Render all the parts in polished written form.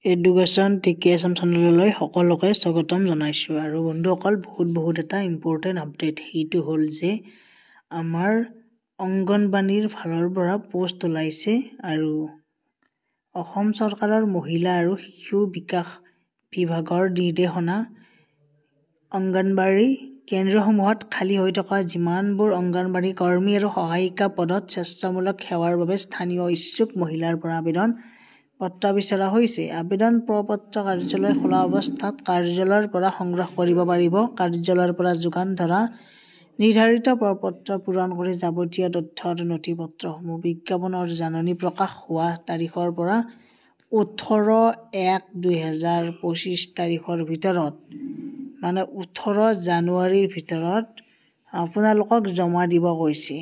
Education টিকেশ্যন চেনেললৈ সকলোকে স্বাগতম জনাইছোঁ। আৰু বন্ধুসকল, বহুত এটা ইম্পৰ্টেণ্ট আপডেট সেইটো হ'ল যে আমাৰ অংগনবাড়ীৰ ফালৰ পৰা পোষ্ট ওলাইছে আৰু অসম চৰকাৰৰ মহিলা আৰু শিশু বিকাশ বিভাগৰ নিৰ্দেশনা অংগনবাড়ী কেন্দ্ৰসমূহত খালী হৈ থকা যিমানবোৰ অংগনবাড়ী কৰ্মী আৰু সহায়িকা পদত স্বেচ্ছামূলক সেৱাৰ বাবে স্থানীয় ইচ্ছুক মহিলাৰ পৰা আবেদন পত্ৰ বিচৰা হৈছে। আবেদন প্ৰপত্ৰ কাৰ্যালয় খোলা অৱস্থাত কাৰ্যালয়ৰ পৰা সংগ্ৰহ কৰিব পাৰিব। কাৰ্যালয়ৰ পৰা যোগান ধৰা নিৰ্ধাৰিত প্ৰপত্ৰ পূৰণ কৰি যাৱতীয় তথ্য আৰু নথিপত্ৰসমূহ বিজ্ঞাপনৰ জাননী প্ৰকাশ হোৱা তাৰিখৰ পৰা 18/1/2025 তাৰিখৰ ভিতৰত মানে 18 জানুৱাৰীৰ ভিতৰত আপোনালোকক জমা দিব কৈছে।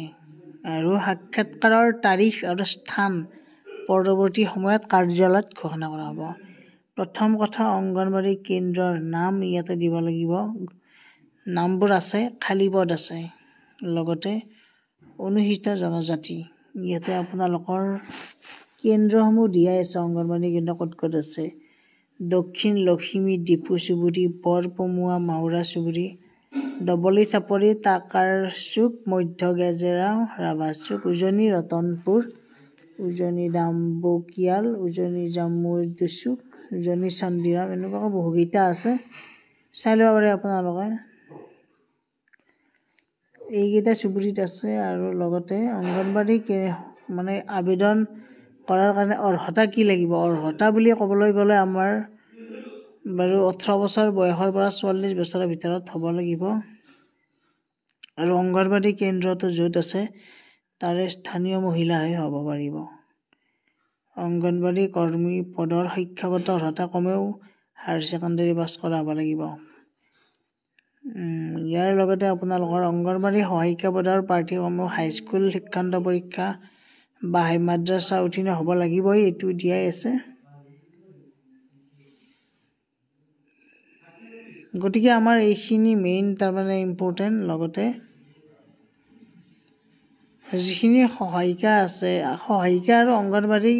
আৰু সাক্ষাৎকাৰৰ তাৰিখ আৰু স্থান পৰৱৰ্তী সময়ত কাৰ্যালয়ত ঘোষণা কৰা হ'ব। প্ৰথম কথা, অংগনবাড়ী কেন্দ্ৰৰ নাম ইয়াতে দিব লাগিব। নামবোৰ আছে, খালী পদ আছে, লগতে অনুসূচিত জনজাতি ইয়াতে আপোনালোকৰ কেন্দ্ৰসমূহ দিয়াই আছে। অংগনবাড়ী কেন্দ্ৰ ক'ত আছে? দক্ষিণ লখিমী, ডিপু চুবুৰী, বৰপমুৱা, মাউৰা চুবুৰী, ডবলি চাপৰি, টাকাৰ চুক, মধ্য গেজেৰা, ৰাভা চুক, উজনি ৰতনপুৰ, উজনি দামবকিয়াল, উজনি জামুদুচুক, উজনি চন্দিৰাম, এনেকুৱাকৈ বহুকেইটা আছে, চাই ল'ব পাৰে আপোনালোকে। এইকেইটা চুবুৰীত আছে। আৰু লগতে অংগনবাড়ী মানে আবেদন কৰাৰ কাৰণে অৰ্হতা কি লাগিব? অৰ্হতা বুলি ক'বলৈ গ'লে আমাৰ বাৰু 18 বছৰ বয়সৰ পৰা 44 বছৰৰ ভিতৰত হ'ব লাগিব। আৰু অংগনবাড়ী কেন্দ্ৰটো য'ত আছে তাৰে স্থানীয় মহিলাহে হ'ব পাৰিব। অংগনবাড়ী কৰ্মী পদৰ শিক্ষাগত অৰ্হতা কমেও হায়াৰ ছেকেণ্ডেৰী পাছ কৰা হ'ব লাগিব। ইয়াৰ লগতে আপোনালোকৰ অংগনবাড়ী সহায়িকা পদৰ প্ৰাৰ্থীসমূহ হাইস্কুল শিক্ষান্ত পৰীক্ষা বা হাই মাদ্ৰাছা উত্তীৰ্ণ হ'ব লাগিবই, এইটো দিয়াই আছে। গতিকে আমাৰ এইখিনি মেইন তাৰমানে ইম্পৰ্টেণ্ট। লগতে যিখিনি সহায়িকা আছে, সহায়িকা আৰু অংগনবাড়ী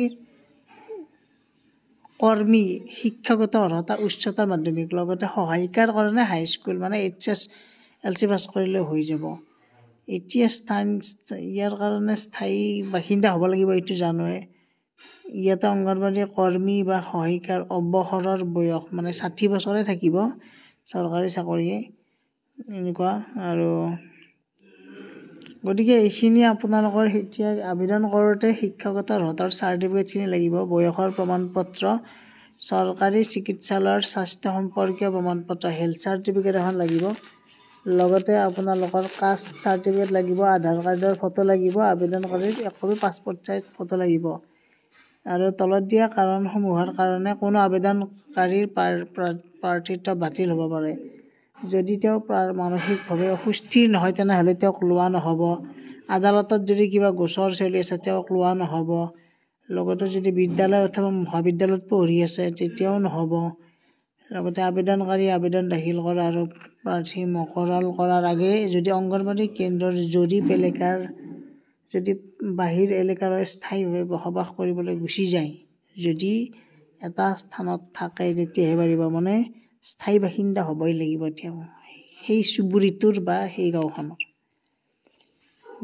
কৰ্মী শিক্ষাগত অৰ্হতা উচ্চতৰ মাধ্যমিক, লগতে সহায়িকাৰ কাৰণে হাইস্কুল মানে HSLC পাছ কৰিলে হৈ যাব। এতিয়া ইয়াৰ কাৰণে স্থায়ী বাসিন্দা হ'ব লাগিব, এইটো জানোৱে। ইয়াতে অংগনবাড়ী কৰ্মী বা সহায়িকাৰ অৱসৰৰ বয়স মানে 60 বছৰে থাকিব, চৰকাৰী চাকৰিয়ে এনেকুৱা। আৰু গতিকে এইখিনি আপোনালোকৰ এতিয়া আবেদন কৰোঁতে শিক্ষাগত অৰ্হতাৰ চাৰ্টিফিকেটখিনি লাগিব, বয়সৰ প্ৰমাণপত্ৰ, চৰকাৰী চিকিৎসালয়ৰ স্বাস্থ্য সম্পৰ্কীয় প্ৰমাণপত্ৰ, হেল্থ চাৰ্টিফিকেট এখন লাগিব, লগতে আপোনালোকৰ কাষ্ট চাৰ্টিফিকেট লাগিব, আধাৰ কাৰ্ডৰ ফটো লাগিব, আবেদনকাৰীৰ একপি পাছপোৰ্ট চাইজ ফটো লাগিব। আৰু তলত দিয়া কাৰণসমূহৰ কাৰণে কোনো আবেদনকাৰীৰ প্ৰাৰ্থিত্ব বাতিল হ'ব পাৰে। যদি তেওঁ মানসিকভাৱে সুস্থিৰ নহয় তেনেহ'লে তেওঁক লোৱা নহ'ব। আদালতত যদি কিবা গোচৰ চলি আছে তেওঁক লোৱা নহ'ব। লগতে যদি বিদ্যালয় অথবা মহাবিদ্যালয়ত পঢ়ি আছে তেতিয়াও নহ'ব। লগতে আবেদনকাৰী আবেদন দাখিল কৰা আৰু প্ৰাৰ্থী মকৰাল কৰাৰ আগে যদি অংগনবাড়ী কেন্দ্ৰৰ জৰীপ এলেকাৰ যদি বাহিৰ এলেকালৈ স্থায়ীভাৱে বসবাস কৰিবলৈ গুচি যায়, যদি এটা স্থানত থাকে তেতিয়াহে পাৰিব, মানে স্থায়ী বাসিন্দা হ'বই লাগিব তেওঁ সেই চুবুৰীটোৰ বা সেই গাঁওখনৰ।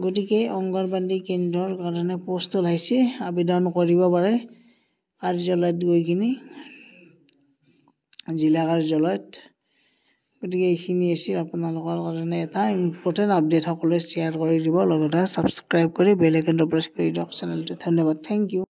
গতিকে অংগনবাড়ী কেন্দ্ৰৰ কাৰণে পোষ্ট ওলাইছে, আবেদন কৰিব পাৰে কাৰ্যালয়ত গৈ কিনে, জিলা কাৰ্যালয়ত। গতিকে এইখিনি আছিল আপোনালোকৰ কাৰণে এটা ইম্পৰ্টেণ্ট আপডেট, সকলোৱে শ্বেয়াৰ কৰি দিব, লগতে ছাবস্ক্ৰাইব কৰি বেল আইকনটো প্ৰেছ কৰি দিয়ক চেনেলটো। ধন্যবাদ, থেংক ইউ।